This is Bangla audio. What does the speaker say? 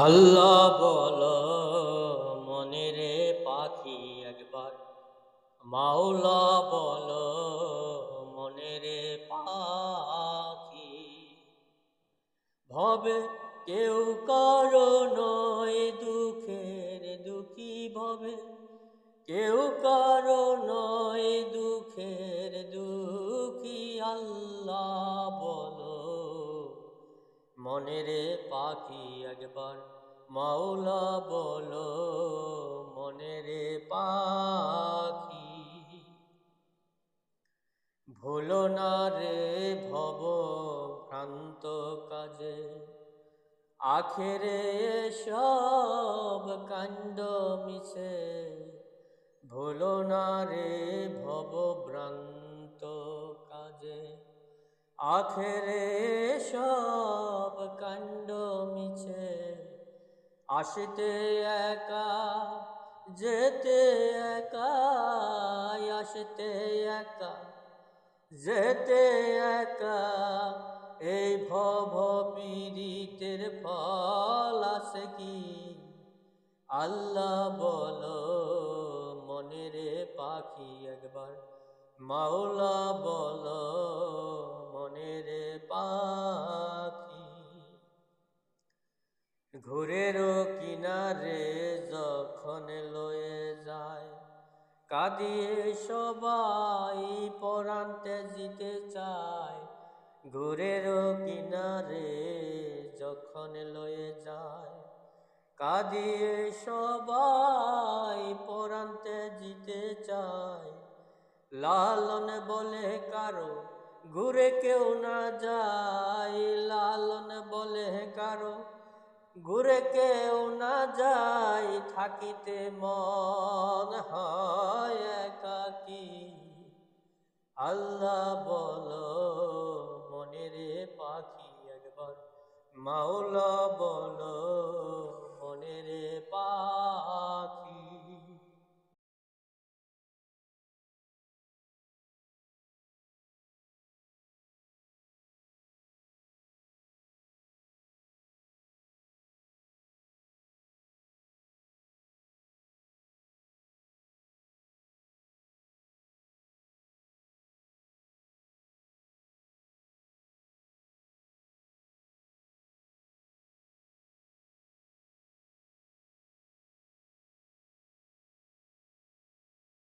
আল্লাহ বল মনেরে পাখি একবার, মাওলা বল মনেরে পাখি। ভবে কেউ কারো নয় দুঃখের দুঃখী, ভবে কেউ কারো নয় দুঃখের দুঃখী। আল্লাহ বলো মনেরে পাখি একবার, মাওলা বলো মনেরে পাখি। ভুলো না রে ভব ভ্রান্ত কাজে, আখেরে সব কাণ্ড মিছে। ভুলো না রে ভব ভ্রান্ত কাজে, আখেরে সব কাণ্ড মিছে। আসতে একা যেতে একা, আসতে একা যেতে একা, এই ভব পীড়িতের ফল আছে কি? আল্লাহ বলো মনেরে পাখি একবার, মাওলা বলো মনেরে পাখি। ঘুরেরও কিনারে যখন লয়ে যায়, কাঁদিয়ে সবাই পরান্তে জিতে চায়। ঘুরেরও কিনারে যখন লয়ে যায়, কাঁদিয়ে সবাই পরান্তে জিতে চায়। লালন বলে কারো ঘুরে কেউ না যায়, লালন বলে কারো ঘুরে কেউ না যায়। থাকিতে মন হয় একাকী, আল্লাহ বলো মনেরে পাখি একবার, মাওলা বলো মনেরে পাখি।